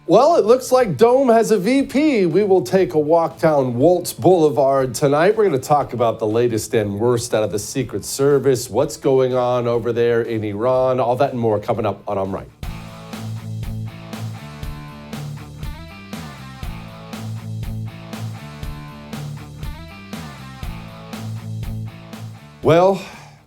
Well, it looks like Dome has a VP. We will take a walk down Waltz Boulevard tonight. We're going to talk about the latest and worst out of the Secret Service, what's going on over there in Iran, all that and more coming up on I'm Right. Well,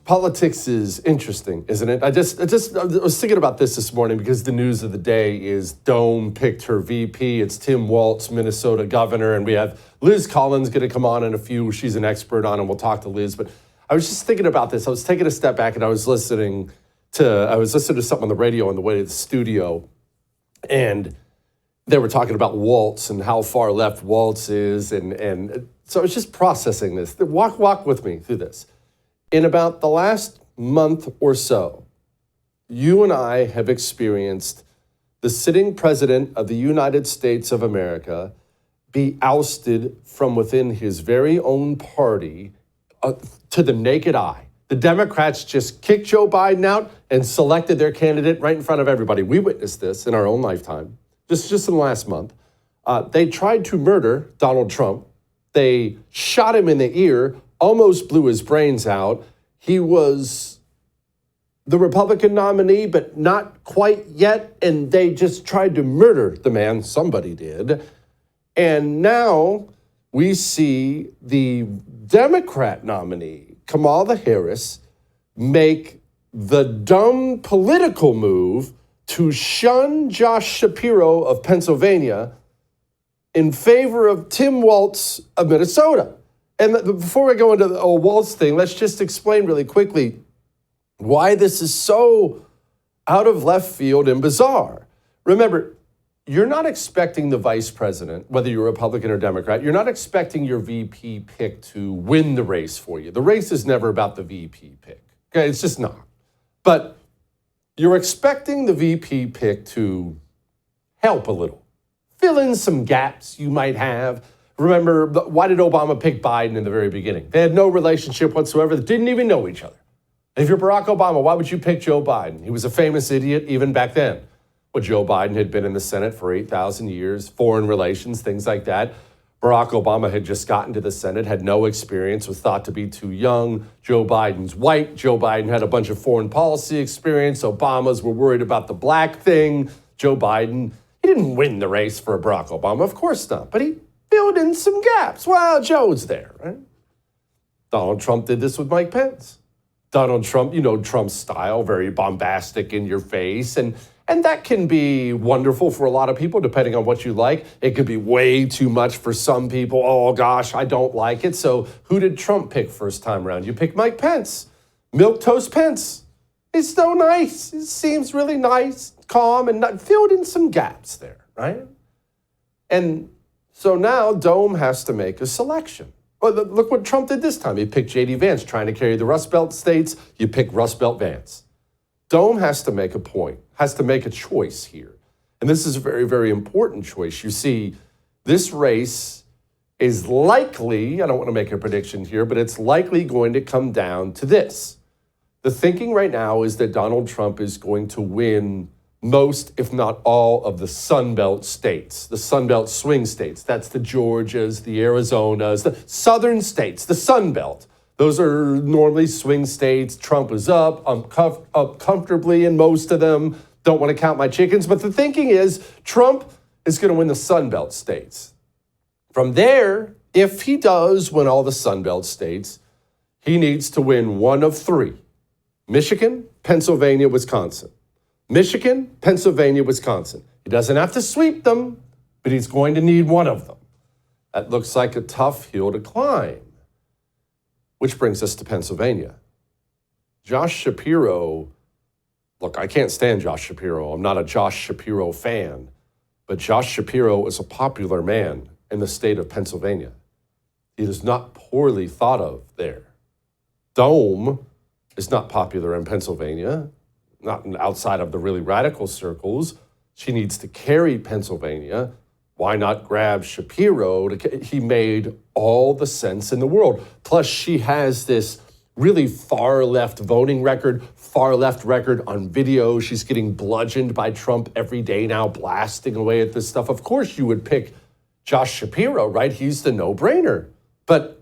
politics is interesting, isn't it? I was thinking about this morning because the news of the day is Dome picked her VP. It's Tim Walz, Minnesota Governor, and we have Liz Collins going to come on in a few. She's an expert on it. We'll talk to Liz. But I was just thinking about this. I was taking a step back and I was listening to something on the radio on the way to the studio, and they were talking about Waltz and how far left Waltz is, and so I was just processing this. Walk with me through this. In about the last month or so, you and I have experienced the sitting president of the United States of America be ousted from within his very own party to the naked eye. The Democrats just kicked Joe Biden out and selected their candidate right in front of everybody. We witnessed this in our own lifetime, just in the last month. They tried to murder Donald Trump. They shot him in the ear, almost blew his brains out. He was the Republican nominee, but not quite yet, and they just tried to murder the man. Somebody did. And now we see the Democrat nominee, Kamala Harris, make the dumb political move to shun Josh Shapiro of Pennsylvania in favor of Tim Walz of Minnesota. And before we go into the Waltz thing, let's just explain really quickly why this is so out of left field and bizarre. Remember, you're not expecting the vice president, whether you're Republican or Democrat, you're not expecting your VP pick to win the race for you. The race is never about the VP pick. Okay, it's just not. But you're expecting the VP pick to help a little, fill in some gaps you might have. Remember, why did Obama pick Biden in the very beginning? They had no relationship whatsoever. They didn't even know each other. If you're Barack Obama, why would you pick Joe Biden? He was a famous idiot even back then. Well, Joe Biden had been in the Senate for 8,000 years, foreign relations, things like that. Barack Obama had just gotten to the Senate, had no experience, was thought to be too young. Joe Biden's white. Joe Biden had a bunch of foreign policy experience. Obamas were worried about the black thing. Joe Biden, he didn't win the race for Barack Obama, of course not, but he filled in some gaps. Well, Joe's there, right? Donald Trump did this with Mike Pence. Donald Trump, you know Trump's style, very bombastic in your face. And that can be wonderful for a lot of people, depending on what you like. It could be way too much for some people. Oh, gosh, I don't like it. So who did Trump pick first time around? You picked Mike Pence. Milquetoast Pence. He's so nice. He seems really nice, calm, and not, filled in some gaps there, right? And so now Dome has to make a selection. Well, look what Trump did this time. He picked J.D. Vance, trying to carry the Rust Belt states. You pick Rust Belt Vance. Dome has to make a point, has to make a choice here. And this is a very, very important choice. You see, this race is likely, I don't want to make a prediction here, but it's likely going to come down to this. The thinking right now is that Donald Trump is going to win most, if not all, of the Sun Belt states, the Sun Belt swing states. That's the Georgias, the Arizonas, the southern states, the Sun Belt. Those are normally swing states. Trump is up comfortably in most of them. Don't want to count my chickens. But the thinking is Trump is going to win the Sun Belt states. From there, if he does win all the Sun Belt states, he needs to win one of three: Michigan, Pennsylvania, Wisconsin. Michigan, Pennsylvania, Wisconsin. He doesn't have to sweep them, but he's going to need one of them. That looks like a tough hill to climb. Which brings us to Pennsylvania. Josh Shapiro, look, I can't stand Josh Shapiro. I'm not a Josh Shapiro fan, but Josh Shapiro is a popular man in the state of Pennsylvania. He is not poorly thought of there. Dome is not popular in Pennsylvania, not outside of the really radical circles. She needs to carry Pennsylvania. Why not grab Shapiro? He made all the sense in the world. Plus, she has this really far left voting record, far left record on video. She's getting bludgeoned by Trump every day now, blasting away at this stuff. Of course you would pick Josh Shapiro, right? He's the no-brainer. But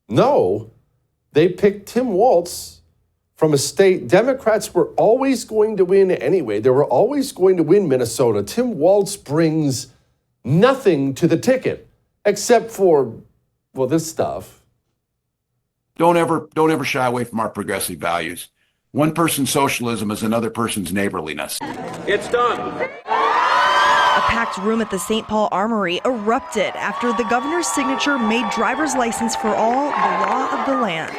no, they picked Tim Walz from a state Democrats were always going to win anyway. They were always going to win Minnesota. Tim Walz brings nothing to the ticket except for, well, this stuff. Don't ever shy away from our progressive values. One person's socialism is another person's neighborliness. It's done. A packed room at the St. Paul Armory erupted after the governor's signature made driver's license for all the law of the land.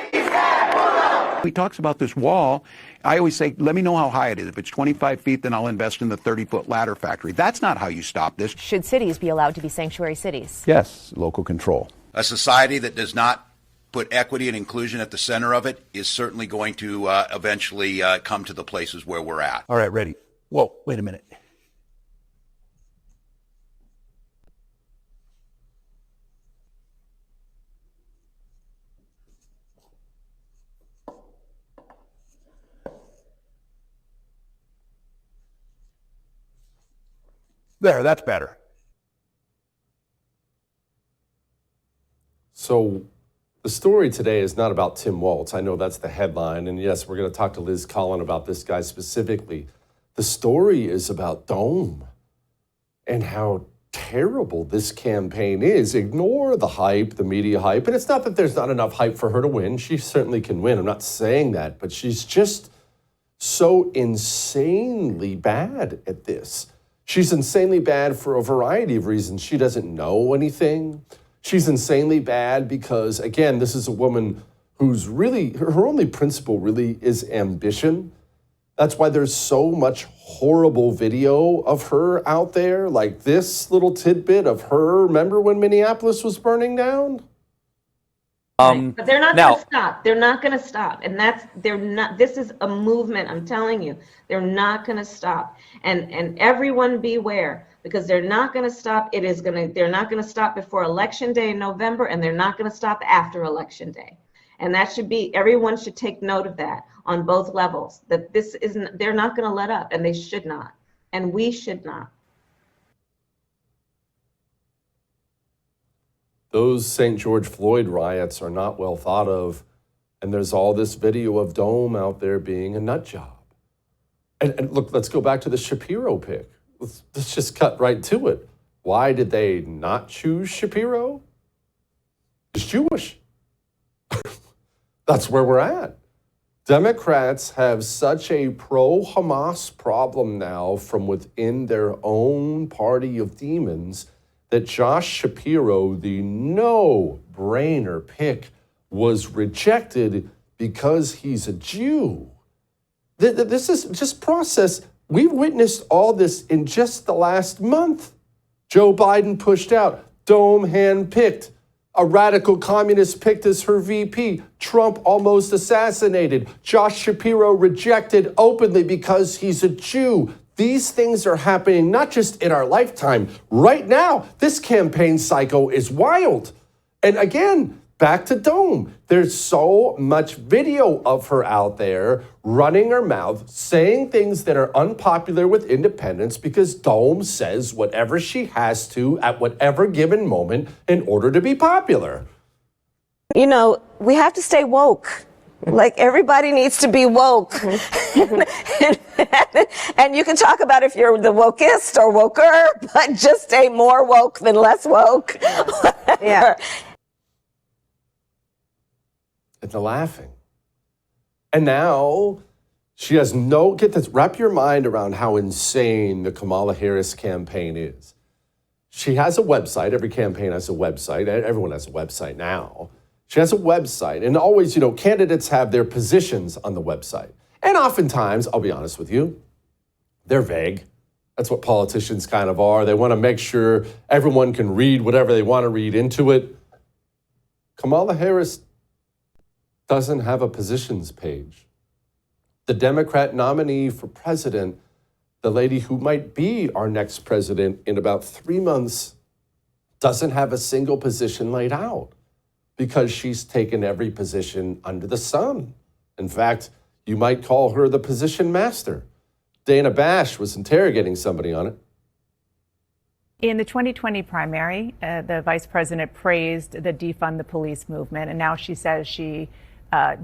He talks about this wall. I always say, let me know how high it is. If it's 25 feet, then I'll invest in the 30-foot ladder factory. That's not how you stop this. Should cities be allowed to be sanctuary cities? Yes, local control. A society that does not put equity and inclusion at the center of it is certainly going to eventually come to the places where we're at. All right, ready. Whoa, wait a minute. There, that's better. So the story today is not about Tim Walz. I know that's the headline. And yes, we're going to talk to Liz Collin about this guy specifically. The story is about Dome and how terrible this campaign is. Ignore the hype, the media hype. And it's not that there's not enough hype for her to win. She certainly can win. I'm not saying that. But she's just so insanely bad at this. She's insanely bad for a variety of reasons. She doesn't know anything. She's insanely bad because, again, this is a woman who's really, her only principle really is ambition. That's why there's so much horrible video of her out there, like this little tidbit of her. Remember when Minneapolis was burning down? But they're not going to stop. They're not going to stop. And this is a movement, I'm telling you. They're not going to stop. And everyone beware, because they're not going to stop. They're not going to stop before Election Day in November, and they're not going to stop after Election Day. And that should be, everyone should take note of that on both levels, that they're not going to let up, and they should not. And we should not. Those St. George Floyd riots are not well thought of, and there's all this video of Dome out there being a nut job. And look, let's go back to the Shapiro pick. Let's just cut right to it. Why did they not choose Shapiro? He's Jewish. That's where we're at. Democrats have such a pro-Hamas problem now from within their own party of demons that Josh Shapiro, the no-brainer pick, was rejected because he's a Jew. This is just process. We've witnessed all this in just the last month. Joe Biden pushed out. Dome handpicked. A radical communist picked as her VP. Trump almost assassinated. Josh Shapiro rejected openly because he's a Jew. These things are happening not just in our lifetime. Right now, this campaign cycle is wild. And again, back to Dome. There's so much video of her out there running her mouth, saying things that are unpopular with independents because Dome says whatever she has to at whatever given moment in order to be popular. You know, we have to stay woke. Like, everybody needs to be woke. And you can talk about if you're the wokest or woker, but just stay more woke than less woke. Yeah. And the laughing. And now she has get this, wrap your mind around how insane the Kamala Harris campaign is. She has a website. Every campaign has a website. Everyone has a website now. She has a website, and always, candidates have their positions on the website. And oftentimes, I'll be honest with you, they're vague. That's what politicians kind of are. They want to make sure everyone can read whatever they want to read into it. Kamala Harris doesn't have a positions page. The Democrat nominee for president, the lady who might be our next president in about 3 months, doesn't have a single position laid out. because she's taken every position under the sun. In fact, you might call her the position master. Dana Bash was interrogating somebody on it. In the 2020 primary, the vice president praised the defund the police movement, and now she says she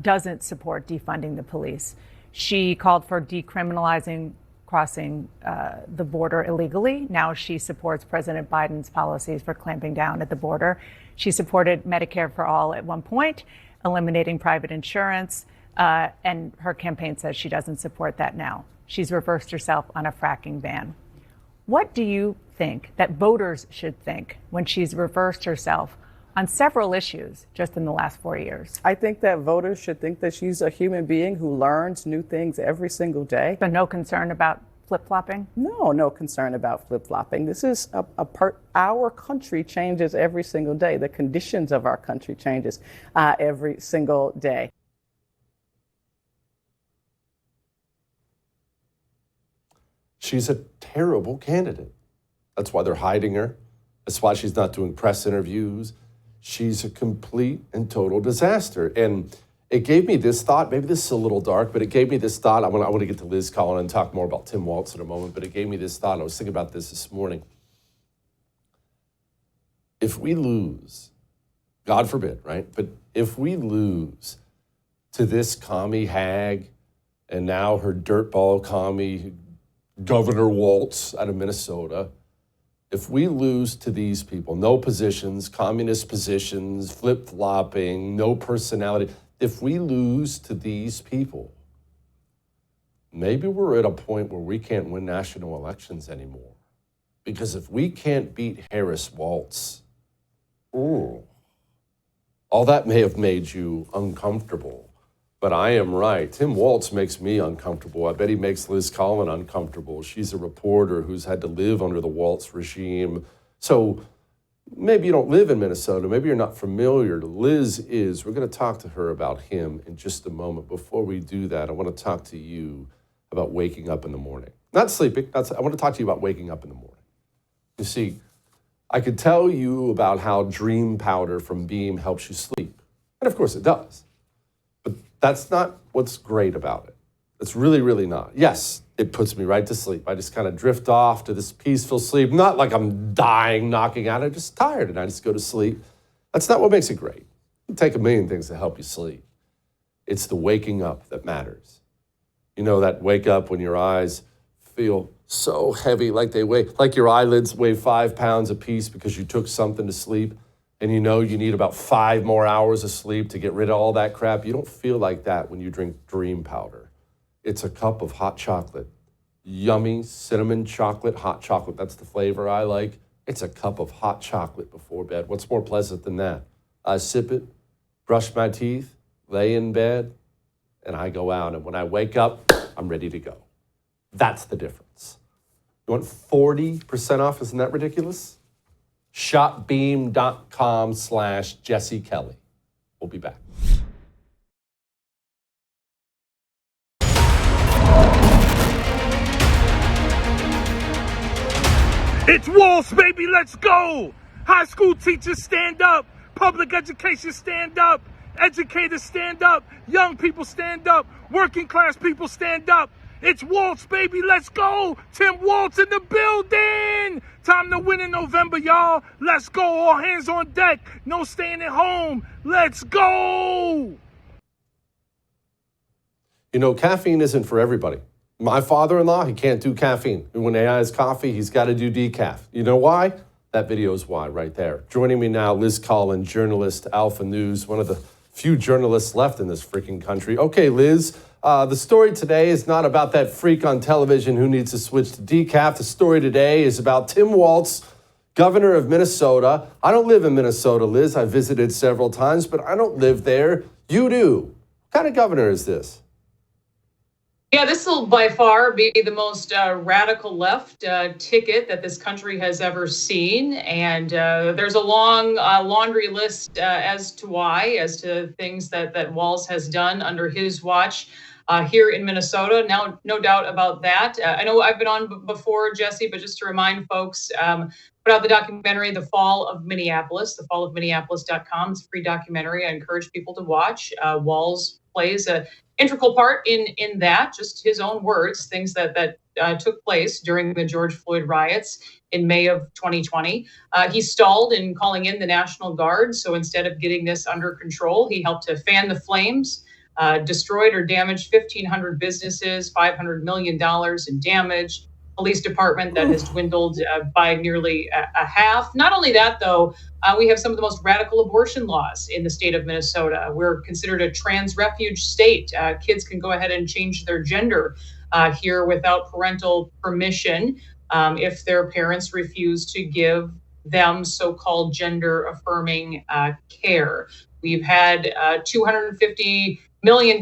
doesn't support defunding the police. She called for decriminalizing crossing the border illegally. Now she supports President Biden's policies for clamping down at the border. She supported Medicare for all at one point, eliminating private insurance, and her campaign says she doesn't support that now. She's reversed herself on a fracking ban. What do you think that voters should think when she's reversed herself on several issues just in the last 4 years? I think that voters should think that she's a human being who learns new things every single day. So no concern about flip-flopping? No concern about flip-flopping. This is a part, our country changes every single day. The conditions of our country changes every single day. She's a terrible candidate. That's why they're hiding her. That's why she's not doing press interviews. She's a complete and total disaster. And it gave me this thought. Maybe this is a little dark, but it gave me this thought. I want to get to Liz Collin and talk more about Tim Walz in a moment, but it gave me this thought. I was thinking about this morning. If we lose, God forbid, right? But if we lose to this commie hag and now her dirtball commie Governor Walz out of Minnesota, if we lose to these people, no positions, communist positions, flip-flopping, no personality, if we lose to these people, maybe we're at a point where we can't win national elections anymore. Because if we can't beat Harris Walz, all that may have made you uncomfortable. But I am right. Tim Walz makes me uncomfortable. I bet he makes Liz Collin uncomfortable. She's a reporter who's had to live under the Walz regime. So maybe you don't live in Minnesota. Maybe you're not familiar. Liz is. We're going to talk to her about him in just a moment. Before we do that, I want to talk to you about waking up in the morning. Not sleeping. I want to talk to you about waking up in the morning. You see, I could tell you about how dream powder from Beam helps you sleep. And of course it does. But that's not what's great about it. It's really, really not. Yes, it puts me right to sleep. I just kind of drift off to this peaceful sleep. Not like I'm dying, knocking out. I'm just tired and I just go to sleep. That's not what makes it great. You take a million things to help you sleep. It's the waking up that matters. You know that wake up when your eyes feel so heavy, like they weigh, like your eyelids weigh 5 pounds apiece because you took something to sleep. And you know you need about 5 more hours of sleep to get rid of all that crap. You don't feel like that when you drink Dream Powder. It's a cup of hot chocolate. Yummy cinnamon chocolate, hot chocolate. That's the flavor I like. It's a cup of hot chocolate before bed. What's more pleasant than that? I sip it, brush my teeth, lay in bed, and I go out. And when I wake up, I'm ready to go. That's the difference. You want 40% off? Isn't that ridiculous? Shopbeam.com/Jesse Kelly. We'll be back. It's Walz, baby, let's go! High school teachers stand up, public education stand up, educators stand up, young people stand up, working class people stand up. It's Walz, baby, let's go! Tim Walz in the building! Time to win in November, y'all. Let's go, all hands on deck. No staying at home. Let's go! You know, caffeine isn't for everybody. My father-in-law, he can't do caffeine. When he has coffee, he's got to do decaf. You know why? That video is why right there. Joining me now, Liz Collin, journalist, Alpha News, one of the few journalists left in this freaking country. Okay, Liz, the story today is not about that freak on television who needs to switch to decaf. The story today is about Tim Walz, governor of Minnesota. I don't live in Minnesota, Liz. I visited several times, but I don't live there. You do. What kind of governor is this? Yeah, this will by far be the most radical left ticket that this country has ever seen. And there's a long laundry list as to why, as to things that Walz has done under his watch. here in Minnesota. Now, no doubt about that. I know I've been on before, Jesse, but just to remind folks, put out the documentary, The Fall of Minneapolis, thefallofminneapolis.com. It's a free documentary. I encourage people to watch. Walz plays an integral part in that, just his own words, things that took place during the George Floyd riots in May of 2020. He stalled in calling in the National Guard. So instead of getting this under control, he helped to fan the flames. Destroyed or damaged 1,500 businesses, $500 million in damage, police department that has dwindled by nearly a half. Not only that, though, we have some of the most radical abortion laws in the state of Minnesota. We're considered a trans refuge state. Kids can go ahead and change their gender here without parental permission if their parents refuse to give them so-called gender affirming care. We've had $250 million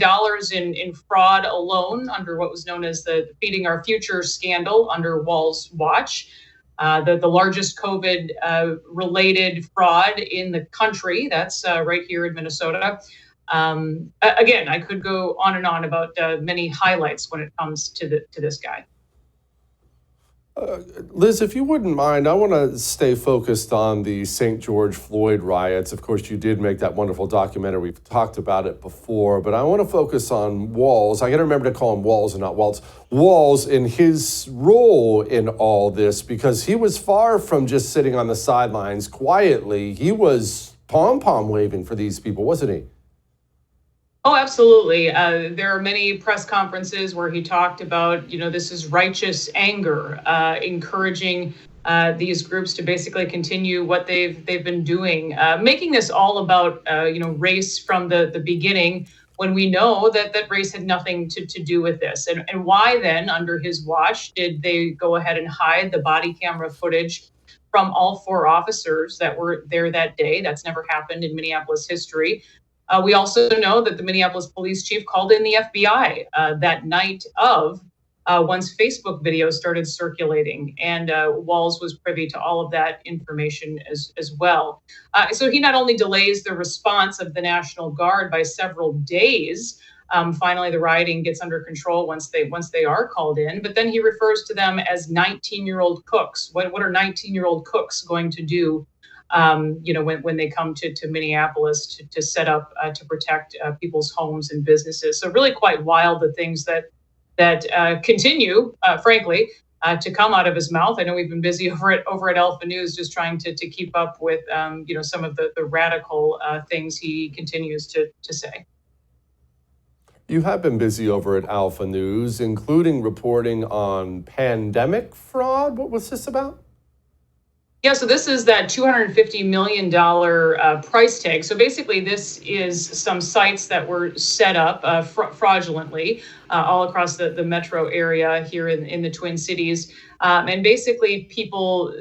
in fraud alone under what was known as the Feeding Our Future scandal under Walz watch. The largest COVID related fraud in the country. That's right here in Minnesota. Again, I could go on and on about many highlights when it comes to this guy. Liz, if you wouldn't mind, I want to stay focused on the St. George Floyd riots. Of course, you did make that wonderful documentary. We've talked about it before, but I want to focus on Walz. I got to remember to call him Walz and not Waltz. Walz in his role in all this, because he was far from just sitting on the sidelines quietly. He was pom-pom waving for these people, wasn't he? Oh, absolutely. There are many press conferences where he talked about, this is righteous anger, encouraging these groups to basically continue what they've been doing, making this all about, race from the beginning, when we know that race had nothing to do with this. And why then, under his watch, did they go ahead and hide the body camera footage from all 4 officers that were there that day? That's never happened in Minneapolis history. We also know that the Minneapolis police chief called in the FBI that night of once Facebook videos started circulating, and Walz was privy to all of that information as well. So he not only delays the response of the National Guard by several days. Finally, the rioting gets under control once they are called in, but then he refers to them as 19-year-old cooks. What are 19-year-old cooks going to do? When they come to Minneapolis to set up to protect people's homes and businesses. So really quite wild, the things that continue, frankly, to come out of his mouth. I know we've been busy over at Alpha News just trying to keep up with some of the radical things he continues to say. You have been busy over at Alpha News, including reporting on pandemic fraud. What was this about? Yeah, so this is that $250 million price tag. So basically, this is some sites that were set up fraudulently all across the metro area here in the Twin Cities. And basically, people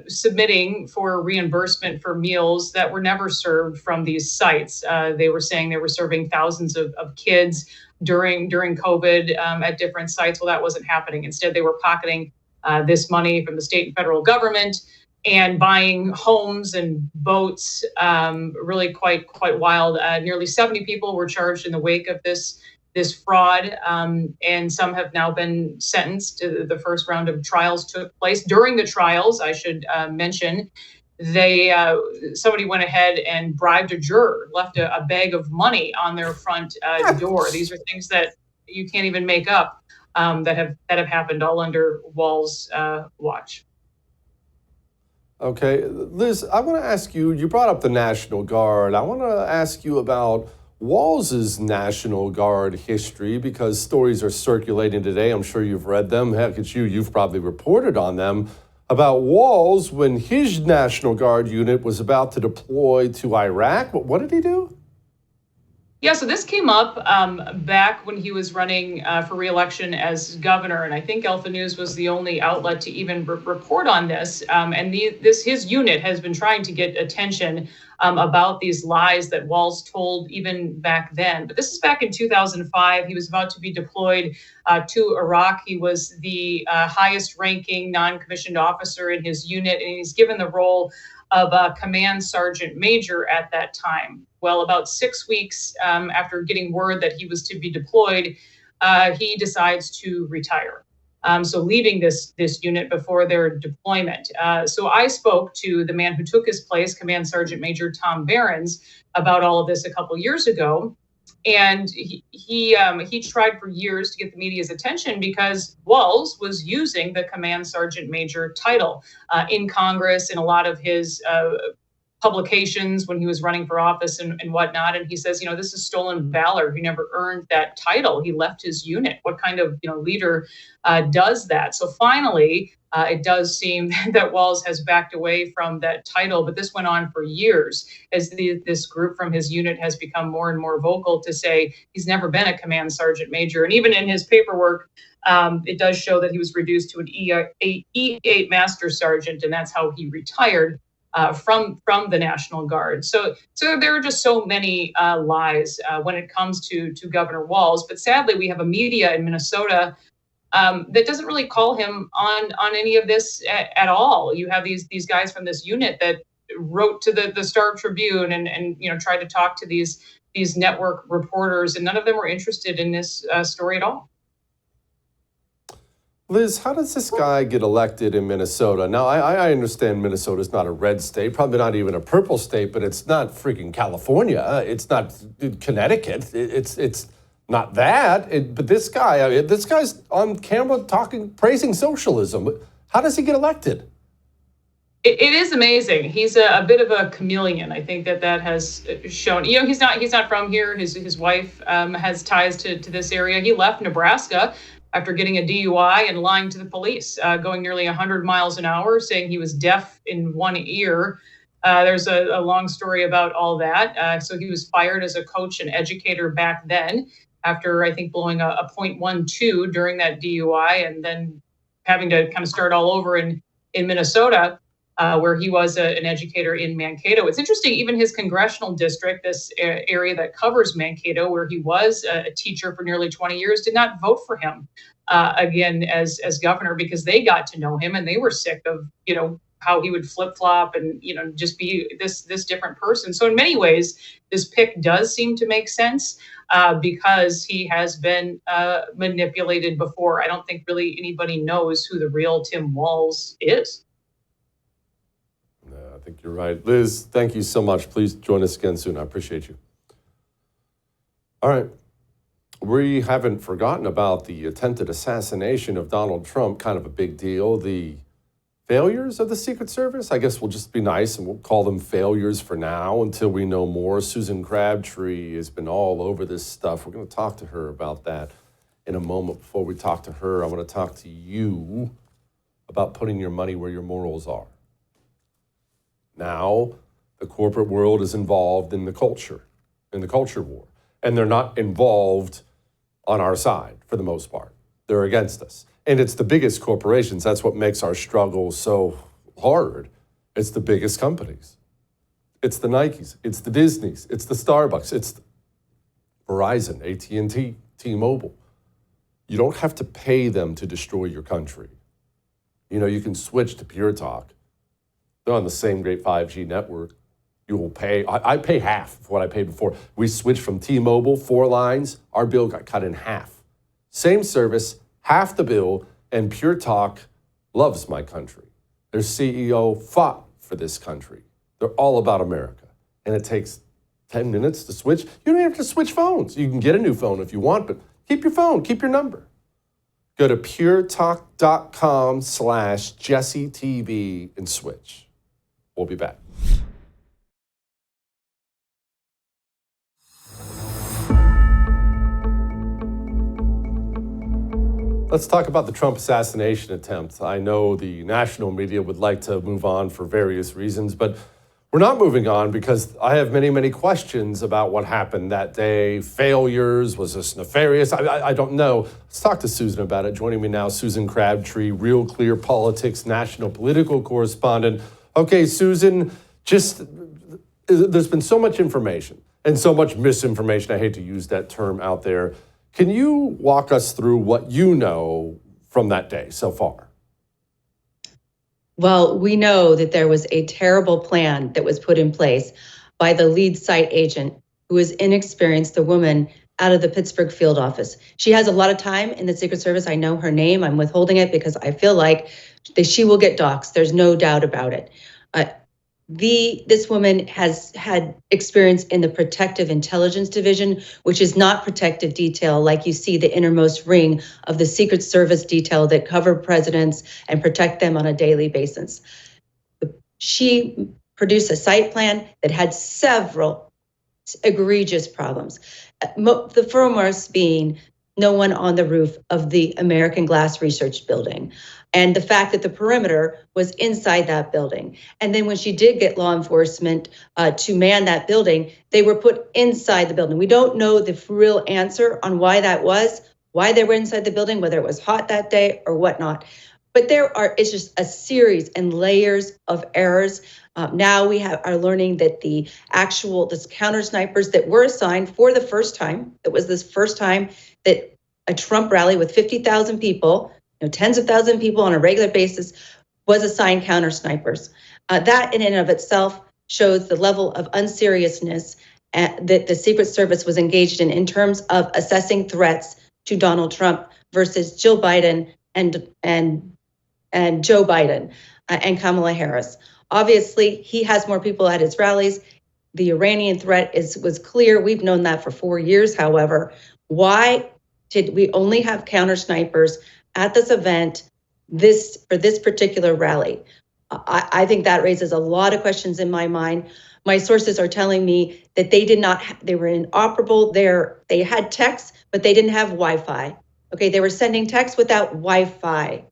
submitting for reimbursement for meals that were never served from these sites. They were saying they were serving thousands of kids during COVID at different sites. Well, that wasn't happening. Instead, they were pocketing this money from the state and federal government and buying homes and boats. Really quite wild. Nearly 70 people were charged in the wake of this fraud, and some have now been sentenced. The first round of trials took place. During the trials, I should mention, somebody went ahead and bribed a juror, left a bag of money on their front door. These are things that you can't even make up, that have happened all under Walz watch. Okay, Liz, I want to ask you, you brought up the National Guard. I want to ask you about Walz's National Guard history, because stories are circulating today. I'm sure you've read them. Heck, it's you've probably reported on them, about Walz when his National Guard unit was about to deploy to Iraq. What did he do? Yeah, so this came up back when he was running for re-election as governor, and I think Alpha News was the only outlet to even report on this. And his unit has been trying to get attention about these lies that Walz told even back then. But this is back in 2005. He was about to be deployed to Iraq. He was the highest-ranking non-commissioned officer in his unit, and he's given the role of a command sergeant major at that time. Well, about 6 weeks after getting word that he was to be deployed, he decides to retire. So leaving this unit before their deployment. So I spoke to the man who took his place, Command Sergeant Major Tom Behrens, about all of this a couple years ago. And he tried for years to get the media's attention because Walz was using the Command Sergeant Major title in Congress, in a lot of his publications when he was running for office and whatnot. And he says, this is stolen valor. He never earned that title. He left his unit. What kind of leader does that? So finally, it does seem that Walz has backed away from that title, but this went on for years as this group from his unit has become more and more vocal to say he's never been a command sergeant major. And even in his paperwork, it does show that he was reduced to an E8 master sergeant, and that's how he retired from the National Guard. So there are just so many lies when it comes to Governor Walz. But sadly, we have a media in Minnesota that doesn't really call him on any of this at all. You have these guys from this unit that wrote to the Star Tribune and tried to talk to these network reporters, and none of them were interested in this story at all. Liz, how does this guy get elected in Minnesota? Now, I understand Minnesota's not a red state, probably not even a purple state, but it's not freaking California. It's not Connecticut. It's not that. But this guy's on camera praising socialism. How does he get elected? It is amazing. He's a bit of a chameleon. I think that has shown. He's not from here. His wife has ties to this area. He left Nebraska after getting a DUI and lying to the police, going nearly 100 miles an hour, saying he was deaf in one ear. There's a long story about all that. So he was fired as a coach and educator back then after, I think, blowing a .12 during that DUI, and then having to kind of start all over in Minnesota, where he was an educator in Mankato. It's interesting, even his congressional district, this area that covers Mankato, where he was a teacher for nearly 20 years, did not vote for him again as governor, because they got to know him and they were sick of, how he would flip-flop and, just be this different person. So in many ways, this pick does seem to make sense because he has been manipulated before. I don't think really anybody knows who the real Tim Walz is. I think you're right. Liz, thank you so much. Please join us again soon. I appreciate you. All right. We haven't forgotten about the attempted assassination of Donald Trump, kind of a big deal. The failures of the Secret Service, I guess we'll just be nice and we'll call them failures for now until we know more. Susan Crabtree has been all over this stuff. We're going to talk to her about that in a moment. Before we talk to her, I want to talk to you about putting your money where your morals are. Now, the corporate world is involved in the culture war. And they're not involved on our side for the most part. They're against us. And it's the biggest corporations. That's what makes our struggle so hard. It's the biggest companies. It's the Nikes. It's the Disneys. It's the Starbucks. It's Verizon, AT&T, T-Mobile. You don't have to pay them to destroy your country. You can switch to Pure Talk. They're on the same great 5G network. You will pay, I pay half of what I paid before. We switched from T-Mobile, 4 lines, our bill got cut in half. Same service, half the bill, and Pure Talk loves my country. Their CEO fought for this country. They're all about America. And it takes 10 minutes to switch. You don't have to switch phones. You can get a new phone if you want, but keep your phone, keep your number. Go to puretalk.com/JesseTV and switch. We'll be back. Let's talk about the Trump assassination attempt. I know the national media would like to move on for various reasons, but we're not moving on because I have many, many questions about what happened that day. Failures, was this nefarious? I don't know. Let's talk to Susan about it. Joining me now, Susan Crabtree, Real Clear Politics national political correspondent. Okay, Susan, there's been so much information and so much misinformation. I hate to use that term out there. Can you walk us through what you know from that day so far? Well, we know that there was a terrible plan that was put in place by the lead site agent who was inexperienced. The woman out of the Pittsburgh field office. She has a lot of time in the Secret Service. I know her name. I'm withholding it because I feel like she will get doxxed. There's no doubt about it. This woman has had experience in the Protective Intelligence Division, which is not protective detail like you see the innermost ring of the Secret Service detail that cover presidents and protect them on a daily basis. She produced a site plan that had several egregious problems. The foremost being no one on the roof of the American Glass Research Building, and the fact that the perimeter was inside that building. And then when she did get law enforcement to man that building, they were put inside the building. We don't know the real answer on why that was, why they were inside the building, whether it was hot that day or whatnot. But it's just a series and layers of errors. Now we are learning that this counter snipers that were assigned for the first time, it was this first time that a Trump rally with 50,000 people, tens of thousands of people on a regular basis, was assigned counter snipers. That in and of itself shows the level of unseriousness that the Secret Service was engaged in terms of assessing threats to Donald Trump versus Jill Biden and Joe Biden and Kamala Harris. Obviously, he has more people at his rallies. The Iranian threat was clear. We've known that for 4 years. However, why did we only have counter snipers at this event for this particular rally? I think that raises a lot of questions in my mind. My sources are telling me that they were inoperable. They had texts, but they didn't have Wi-Fi. Okay, they were sending texts without Wi-Fi.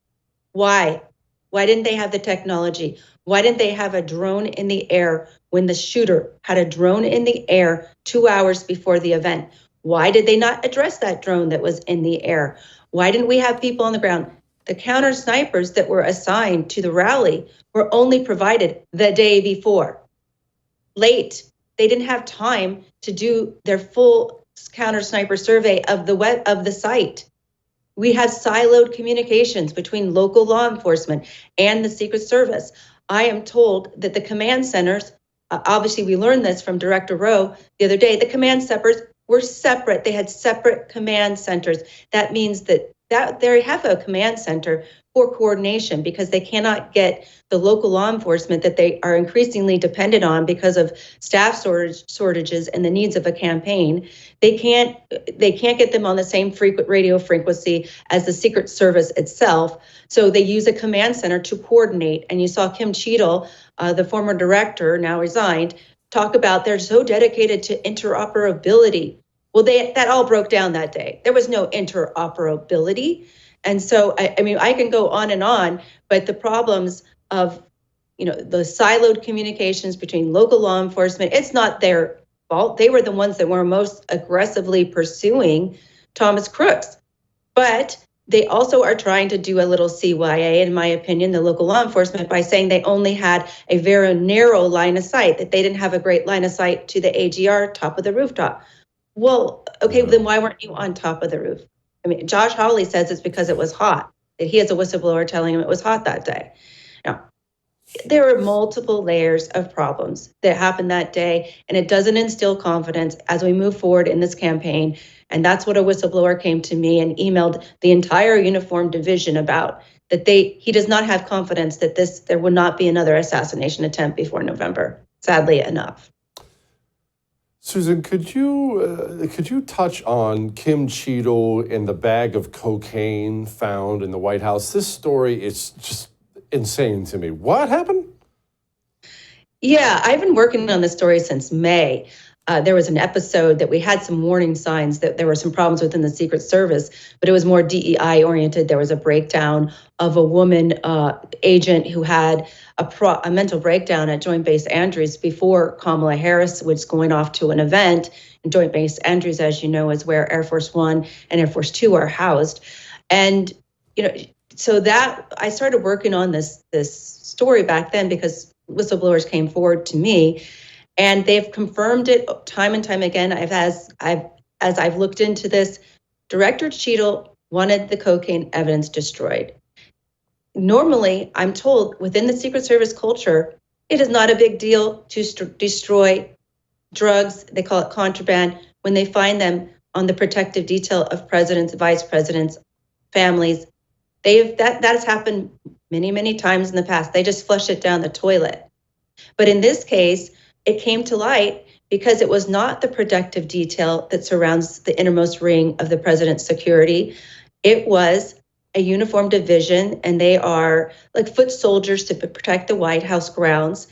Why? Why didn't they have the technology? Why didn't they have a drone in the air when the shooter had a drone in the air 2 hours before the event? Why did they not address that drone that was in the air? Why didn't we have people on the ground? The counter snipers that were assigned to the rally were only provided the day before. Late. They didn't have time to do their full counter sniper survey of the site. We have siloed communications between local law enforcement and the Secret Service. I am told that the command centers, obviously we learned this from Director Rowe the other day, the command centers were separate. They had separate command centers. That means that they have a command center for coordination because they cannot get the local law enforcement that they are increasingly dependent on because of staff shortages and the needs of a campaign. They can't get them on the same radio frequency as the Secret Service itself. So they use a command center to coordinate. And you saw Kim Cheadle, the former director, now resigned, talk about they're so dedicated to interoperability. Well, that all broke down that day. There was no interoperability. And so, I mean, I can go on, but the problems of, the siloed communications between local law enforcement, it's not their fault. They were the ones that were most aggressively pursuing Thomas Crooks. But they also are trying to do a little CYA, in my opinion, the local law enforcement, by saying they only had a very narrow line of sight, that they didn't have a great line of sight to the AGR top of the rooftop. Well, okay, then why weren't you on top of the roof? I mean, Josh Hawley says it's because it was hot, that he has a whistleblower telling him it was hot that day. Now, there are multiple layers of problems that happened that day, and it doesn't instill confidence as we move forward in this campaign. And that's what a whistleblower came to me and emailed the entire uniform division about, that he does not have confidence that there will not be another assassination attempt before November, sadly enough. Susan, could you touch on Kim Cheadle and the bag of cocaine found in the White House? This story is just insane to me. What happened? Yeah, I've been working on this story since May. There was an episode that we had some warning signs that there were some problems within the Secret Service, but it was more DEI oriented. There was a breakdown of a woman agent who had a mental breakdown at Joint Base Andrews before Kamala Harris was going off to an event. And Joint Base Andrews, as you know, is where Air Force One and Air Force Two are housed. And, so that I started working on this story back then because whistleblowers came forward to me. And they've confirmed it time and time again. As I've looked into this, Director Cheadle wanted the cocaine evidence destroyed. Normally, I'm told within the Secret Service culture, it is not a big deal to destroy drugs. They call it contraband when they find them on the protective detail of presidents, vice presidents, families. That has happened many, many times in the past. They just flush it down the toilet. But in this case, it came to light because it was not the protective detail that surrounds the innermost ring of the president's security. It was a uniformed division, and they are like foot soldiers to protect the White House grounds.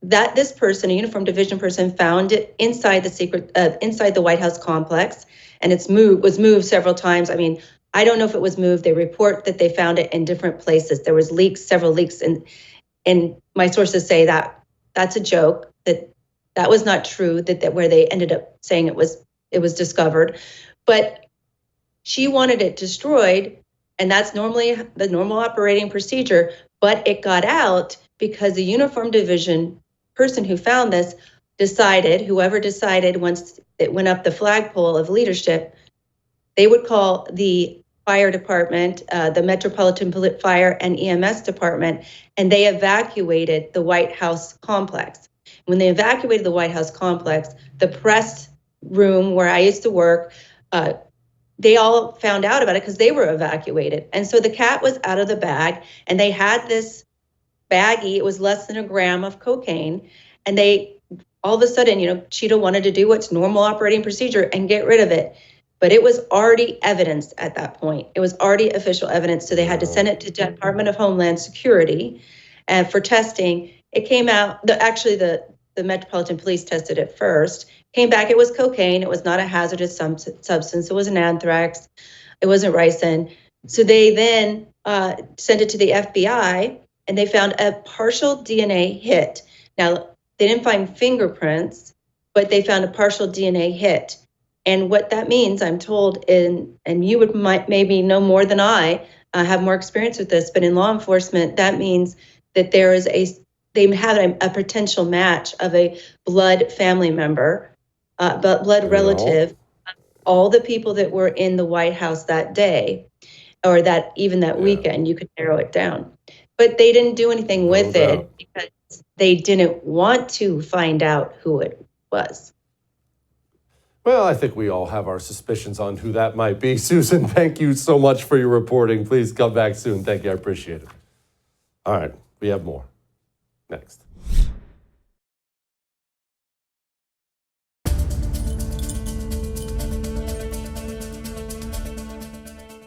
That this person, a uniformed division person, found it inside the White House complex, and was moved several times. I mean, I don't know if it was moved. They report that they found it in different places. There was several leaks, and my sources say that that's a joke. That was not true. That where they ended up saying it was discovered, but she wanted it destroyed, and that's normally the normal operating procedure. But it got out because the uniformed division person who found this whoever decided once it went up the flagpole of leadership, they would call the fire department, the Metropolitan Fire and EMS department, and they evacuated the White House complex. When they evacuated the White House complex, the press room where I used to work, they all found out about it because they were evacuated. And so the cat was out of the bag, and they had this baggie. It was less than a gram of cocaine. And they, all of a sudden, Cheetah wanted to do what's normal operating procedure and get rid of it. But it was already evidence at that point. It was already official evidence. So they had to send it to Department of Homeland Security and for testing. It came out, the Metropolitan Police tested it first. Came back, it was cocaine. It was not a hazardous substance. It wasn't anthrax. It wasn't ricin. So they then sent it to the FBI, and they found a partial DNA hit. Now, they didn't find fingerprints, but they found a partial DNA hit. And what that means, I'm told, and you might maybe know more than I, have more experience with this, but in law enforcement, that means that they have a potential match of a blood family member, blood relative, all the people that were in the White House that day, or that weekend. You could narrow it down. But they didn't do anything with it because they didn't want to find out who it was. Well, I think we all have our suspicions on who that might be. Susan, thank you so much for your reporting. Please come back soon. Thank you. I appreciate it. All right, we have more. Next.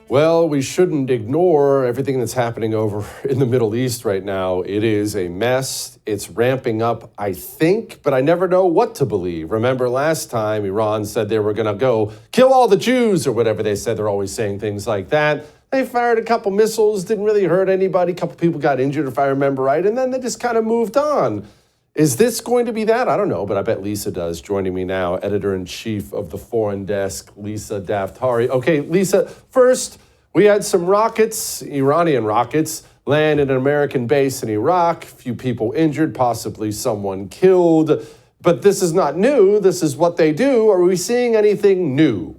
Well, we shouldn't ignore everything that's happening over in the Middle East right now. It is a mess. It's ramping up, I think, but I never know what to believe. Remember last time Iran said they were going to go kill all the Jews or whatever they said. They're always saying things like that. They fired a couple missiles, didn't really hurt anybody. A couple people got injured, if I remember right, and then they just kind of moved on. Is this going to be that? I don't know, but I bet Lisa does. Joining me now, editor-in-chief of the Foreign Desk, Lisa Daftari. Okay, Lisa, first, we had some rockets, Iranian rockets, land in an American base in Iraq. A few people injured, possibly someone killed. But this is not new. This is what they do. Are we seeing anything new?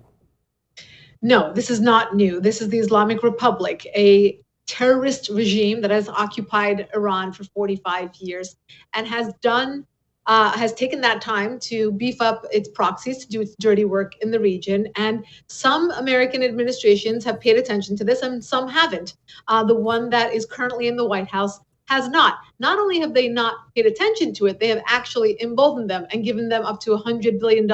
No, this is not new. This is the Islamic Republic, a terrorist regime that has occupied Iran for 45 years and has taken that time to beef up its proxies, to do its dirty work in the region. And some American administrations have paid attention to this and some haven't. The one that is currently in the White House has not. Not only have they not paid attention to it, they have actually emboldened them and given them up to $100 billion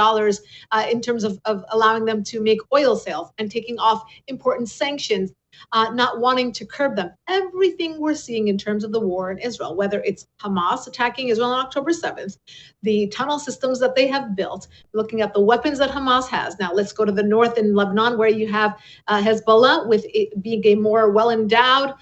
in terms of allowing them to make oil sales and taking off important sanctions, not wanting to curb them. Everything we're seeing in terms of the war in Israel, whether it's Hamas attacking Israel on October 7th, the tunnel systems that they have built, looking at the weapons that Hamas has. Now let's go to the north in Lebanon, where you have Hezbollah, with it being a more well-endowed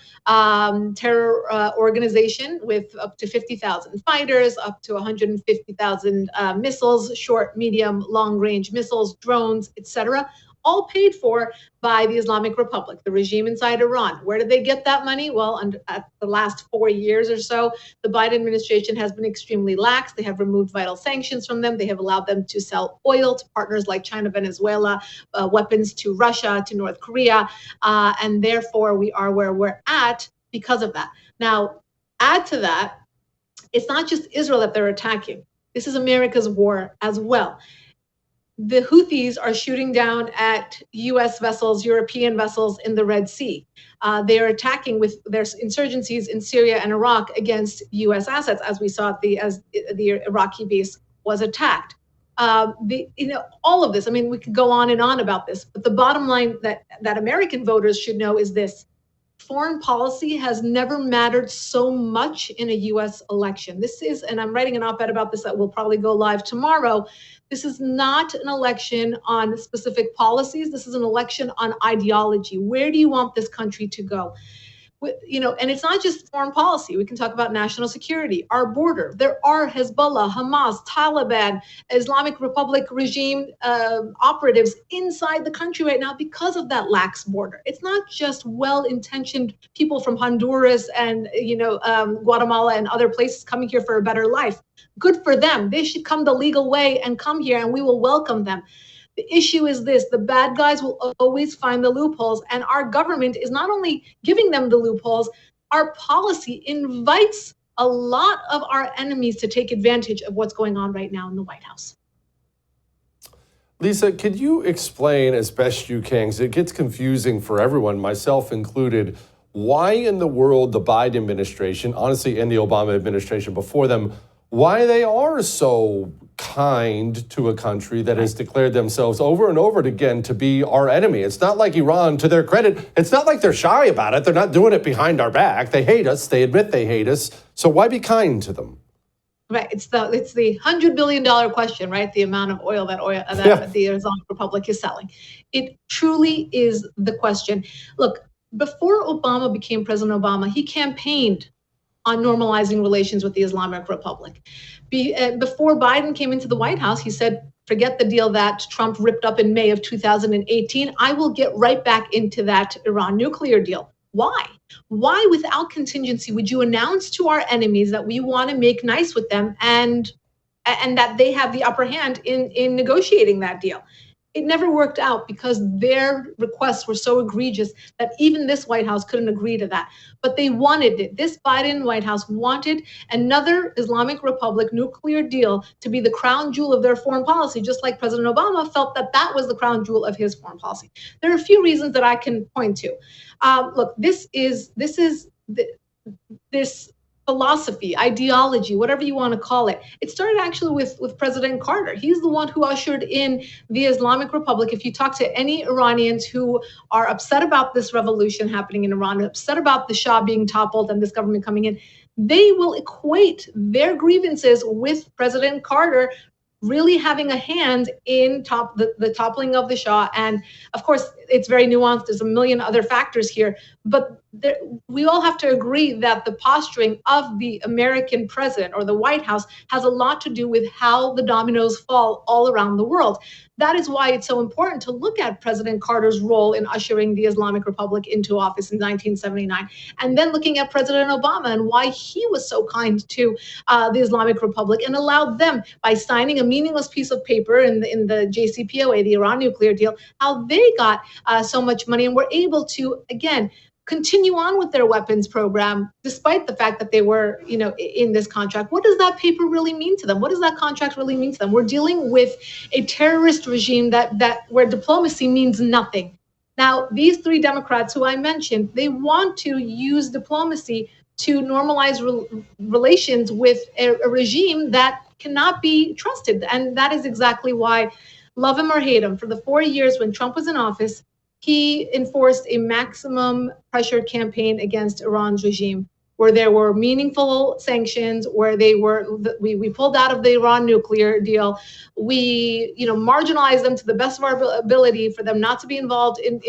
terror organization with up to 50,000 fighters, up to 150,000 missiles, short, medium, long-range missiles, drones, etc., all paid for by the Islamic Republic, the regime inside Iran. Where did they get that money? Well, at the last 4 years or so, the Biden administration has been extremely lax. They have removed vital sanctions from them. They have allowed them to sell oil to partners like China, Venezuela, weapons to Russia, to North Korea, and therefore we are where we're at because of that. Now, add to that, it's not just Israel that they're attacking. This is America's war as well. the Houthis are shooting down at U.S. vessels, European vessels in the Red Sea. They are attacking with their insurgencies in Syria and Iraq against U.S. assets, as we saw as the Iraqi base was attacked. All of this. I mean, we could go on and on about this, but the bottom line that American voters should know is this: foreign policy has never mattered so much in a U.S. election. This is, and I'm writing an op-ed about this that will probably go live tomorrow. This is not an election on specific policies. This is an election on ideology. Where do you want this country to go? And it's not just foreign policy. We can talk about national security, our border. There are Hezbollah, Hamas, Taliban, Islamic Republic regime operatives inside the country right now because of that lax border. It's not just well-intentioned people from Honduras and Guatemala and other places coming here for a better life. Good for them. They should come the legal way and come here, and we will welcome them. The issue is this: the bad guys will always find the loopholes, and our government is not only giving them the loopholes, our policy invites a lot of our enemies to take advantage of what's going on right now in the White House. Lisa, could you explain as best you can, because it gets confusing for everyone, myself included, why in the world the Biden administration, honestly, and the Obama administration before them, why they are so kind to a country that has declared themselves over and over again to be our enemy. It's not like Iran, to their credit, it's not like they're shy about it. They're not doing it behind our back. They hate us. They admit they hate us. So why be kind to them? Right. It's the $100 billion question, right? The amount of oil that the Islamic Republic is selling. It truly is the question. Look, before Obama became President Obama, he campaigned on normalizing relations with the Islamic Republic. Before Biden came into the White House, he said, forget the deal that Trump ripped up in May of 2018. I will get right back into that Iran nuclear deal. Why? Why, without contingency, would you announce to our enemies that we want to make nice with them and that they have the upper hand in negotiating that deal? It never worked out because their requests were so egregious that even this White House couldn't agree to that. But they wanted it. This Biden White House wanted another Islamic Republic nuclear deal to be the crown jewel of their foreign policy, just like President Obama felt that that was the crown jewel of his foreign policy. There are a few reasons that I can point to. Look, this philosophy, ideology, whatever you want to call it. It started actually with President Carter. He's the one who ushered in the Islamic Republic. If you talk to any Iranians who are upset about this revolution happening in Iran, upset about the Shah being toppled and this government coming in, they will equate their grievances with President Carter really having a hand in the toppling of the Shah. And of course, it's very nuanced. There's a million other factors here, but we all have to agree that the posturing of the American president or the White House has a lot to do with how the dominoes fall all around the world. That is why it's so important to look at President Carter's role in ushering the Islamic Republic into office in 1979, and then looking at President Obama and why he was so kind to the Islamic Republic and allowed them, by signing a meaningless piece of paper in the JCPOA, the Iran nuclear deal, how they got so much money and were able to, again, continue on with their weapons program, despite the fact that they were, in this contract. What does that paper really mean to them? What does that contract really mean to them? We're dealing with a terrorist regime where diplomacy means nothing. Now, these three Democrats who I mentioned, they want to use diplomacy to normalize relations with a regime that cannot be trusted. And that is exactly why, love him or hate him, for the 4 years when Trump was in office, he enforced a maximum pressure campaign against Iran's regime, where there were meaningful sanctions, where we pulled out of the Iran nuclear deal. We, marginalized them to the best of our ability for them not to be involved in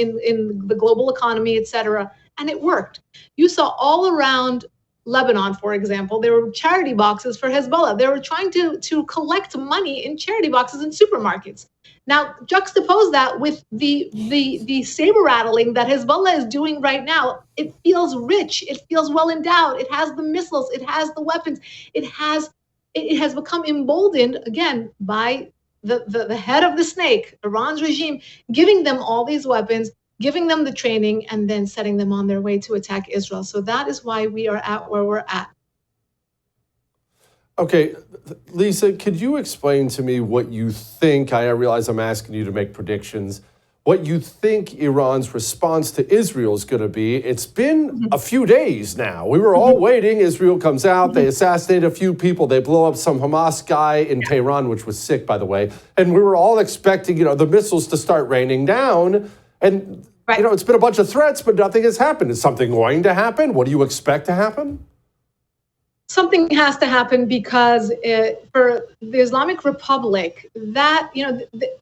the global economy, et cetera. And it worked. You saw all around Lebanon, for example, there were charity boxes for Hezbollah. They were trying to collect money in charity boxes in supermarkets. Now, juxtapose that with the saber rattling that Hezbollah is doing right now. It feels rich. It feels well endowed. It has the missiles. It has the weapons. It has become emboldened, again, by the head of the snake, Iran's regime, giving them all these weapons, giving them the training, and then setting them on their way to attack Israel. So that is why we are at where we're at. Okay, Lisa, could you explain to me what you think? I realize I'm asking you to make predictions. What you think Iran's response to Israel is going to be? It's been a few days now. We were all waiting. Israel comes out. They assassinate a few people. They blow up some Hamas guy in Tehran, which was sick, by the way. And we were all expecting, the missiles to start raining down. And, it's been a bunch of threats, but nothing has happened. Is something going to happen? What do you expect to happen? Something has to happen because for the Islamic Republic, that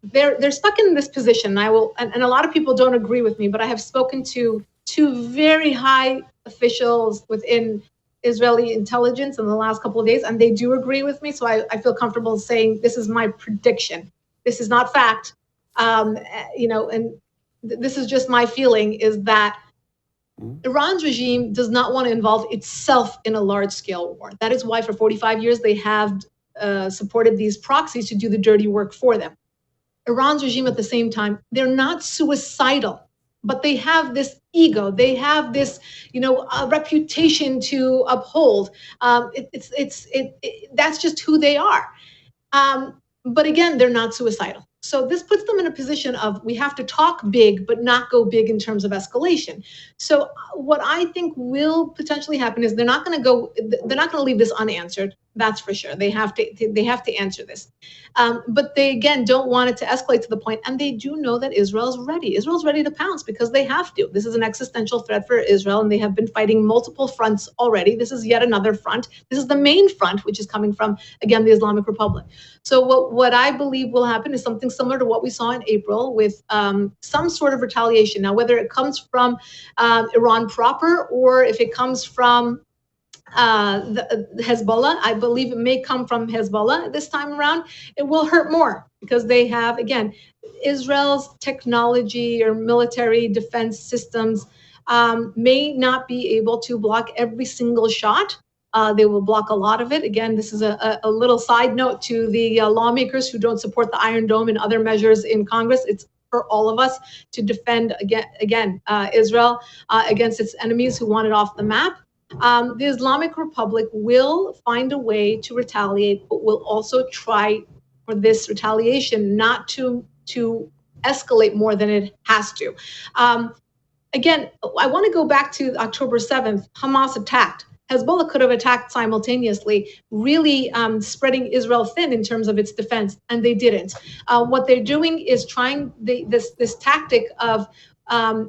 they're stuck in this position. And a lot of people don't agree with me, but I have spoken to two very high officials within Israeli intelligence in the last couple of days, and they do agree with me. So I feel comfortable saying this is my prediction. This is not fact, and this is just my feeling, is that Iran's regime does not want to involve itself in a large-scale war. That is why for 45 years they have supported these proxies to do the dirty work for them. Iran's regime at the same time, they're not suicidal, but they have this ego. They have this, reputation to uphold. That's just who they are. But again, they're not suicidal. So this puts them in a position of, we have to talk big, but not go big in terms of escalation. So what I think will potentially happen is they're not going to leave this unanswered. That's for sure. They have to answer this. But they, again, don't want it to escalate to the point. And they do know that Israel's ready. Israel's ready to pounce because they have to. This is an existential threat for Israel, and they have been fighting multiple fronts already. This is yet another front. This is the main front, which is coming from, again, the Islamic Republic. So what I believe will happen is something similar to what we saw in April with some sort of retaliation. Now, whether it comes from Iran proper or if it comes from the Hezbollah, I believe it may come from Hezbollah this time around. It will hurt more because they have, again, Israel's technology or military defense systems may not be able to block every single shot. They will block a lot of it. Again, this is a little side note to the lawmakers who don't support the Iron Dome and other measures in Congress. It's for all of us to defend again Israel against its enemies who want it off the map. The Islamic Republic will find a way to retaliate, but will also try for this retaliation not to escalate more than it has to. Again, I want to go back to October 7th. Hamas attacked. Hezbollah could have attacked simultaneously, really spreading Israel thin in terms of its defense, and they didn't. What they're doing is trying this tactic of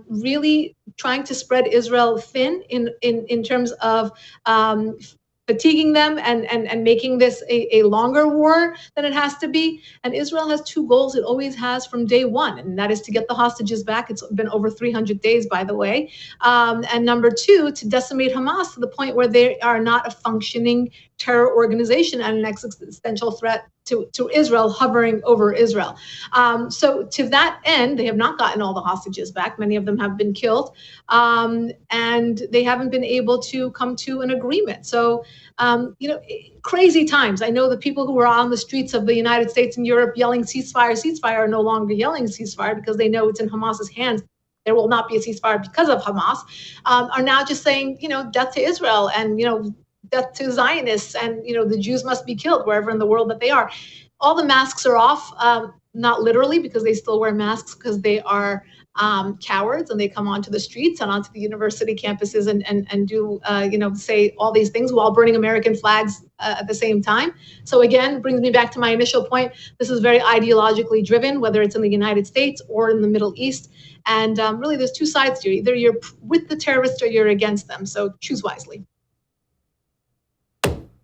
really trying to spread Israel thin in terms of fatiguing them and making this a longer war than it has to be. And Israel has two goals it always has from day one, and that is to get the hostages back. It's been over 300 days, by the way. And number two, to decimate Hamas to the point where they are not a functioning terror organization and an existential threat to Israel hovering over Israel. So to that end, they have not gotten all the hostages back. Many of them have been killed, and they haven't been able to come to an agreement. So, crazy times. I know the people who are on the streets of the United States and Europe yelling ceasefire, ceasefire are no longer yelling ceasefire because they know it's in Hamas's hands. There will not be a ceasefire because of Hamas, are now just saying, death to Israel and, death to Zionists, and the Jews must be killed wherever in the world that they are. All the masks are off, not literally because they still wear masks because they are cowards, and they come onto the streets and onto the university campuses and do say all these things while burning American flags at the same time. So again, brings me back to my initial point. This is very ideologically driven, whether it's in the United States or in the Middle East. And really, there's two sides to it. Either you're with the terrorists or you're against them. So choose wisely.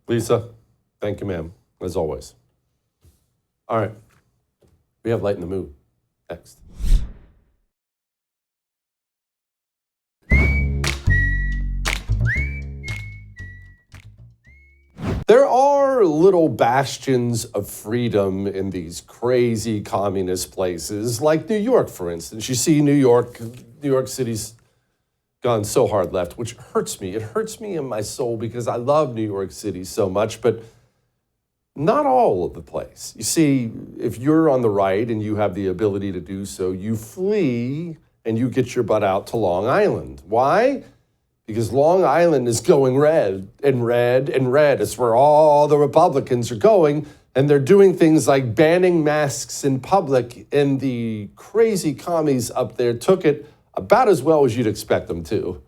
Lisa, thank you, ma'am, as always. All right. We have Light in the Mood next. There are little bastions of freedom in these crazy communist places, like New York, for instance. You see New York City's gone so hard left, which hurts me. It hurts me in my soul because I love New York City so much, but not all of the place. You see, if you're on the right and you have the ability to do so, you flee and you get your butt out to Long Island. Why? because Long Island is going red and red and red. It's where all the Republicans are going, and they're doing things like banning masks in public, and the crazy commies up there took it about as well as you'd expect them to.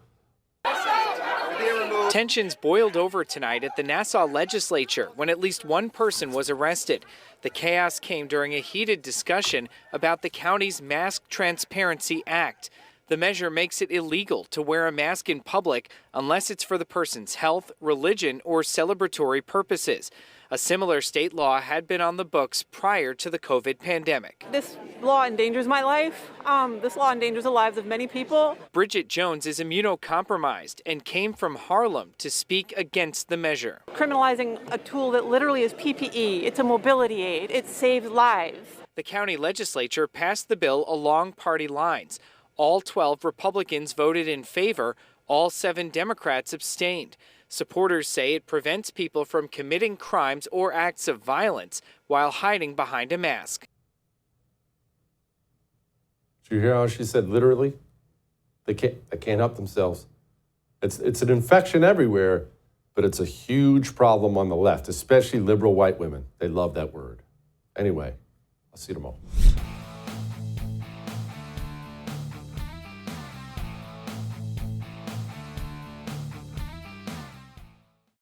Tensions boiled over tonight at the Nassau legislature when at least one person was arrested. The chaos came during a heated discussion about the county's Mask Transparency Act. The measure makes it illegal to wear a mask in public unless it's for the person's health, religion, or celebratory purposes. A similar state law had been on the books prior to the COVID pandemic. This law endangers my life. This law endangers the lives of many people. Bridget Jones is immunocompromised and came from Harlem to speak against the measure. Criminalizing a tool that literally is PPE, it's a mobility aid, it saves lives. The county legislature passed the bill along party lines. All 12 Republicans voted in favor, all 7 Democrats abstained. Supporters say it prevents people from committing crimes or acts of violence while hiding behind a mask. Did you hear how she said literally? They can't help themselves. It's an infection everywhere, but it's a huge problem on the left, especially liberal white women. They love that word. Anyway, I'll see you tomorrow.